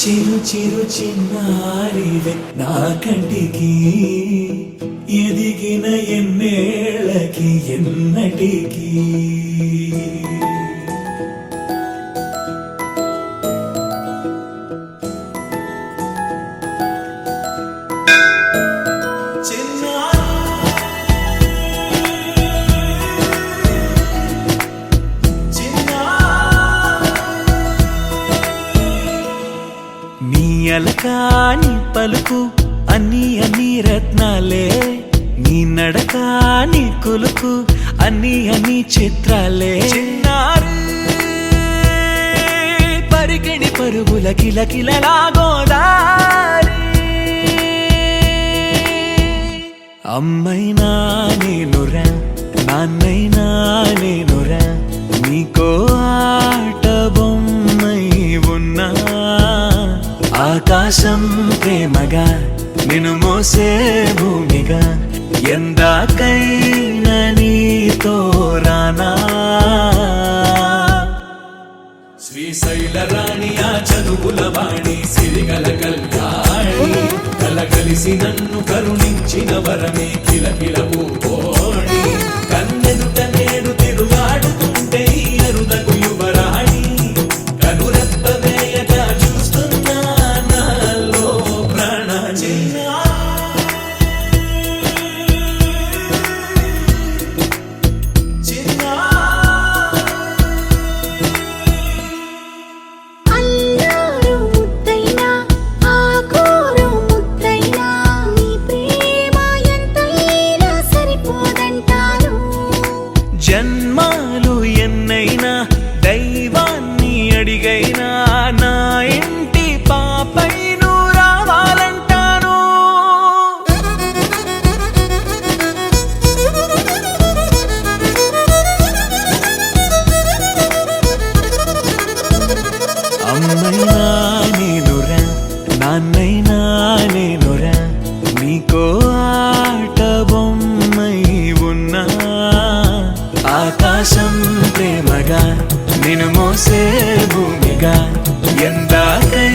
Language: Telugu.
చిరు చిరు చిన్నారివే నా కంటికి ఎదిగిన ఎన్నేళ్ళకి ఎన్నటికి అలకాని పలుకు అన్ని అన్ని రత్నాలే నీ నడక నీ కులుకు అన్ని అన్ని చిత్రాలే చిన్నారు పరికిణి పరుగుల కిలకిలలా గోదారి అమ్మైనా నేనురా నాన్నైనా నేనురా నీకో ఆట బొమ్మై ఉన్నా ఆకాశం ప్రేమగా నిన్ను మోసే భూమిగా ఎందాకైనా నీతో రానా శ్రీశైల రాణి ఆ చదువుల వాణి సిరిగల కల్యాణి కలగలిసి నన్ను కరుణించిన వరమే కిలకిల పూకోణి కన్నెదుట నేడు తిరుగాడుతుంటే అరుదకు యువరాణి కనురెప్ప వేయగా చూస్తున్నా జన్మాలు ఎన్నైనా దైవాన్ని అడిగైనా నా ఇంటి పాపై నువ్వు రావాలంటాను అమ్మైనా నేనురా నాన్నైనా నేనురా నీకో ఆట బొమ్మై ఉన్నా ఆకాశం ప్రేమగా నిన్ను మోసే భూమిగా ఎందాకై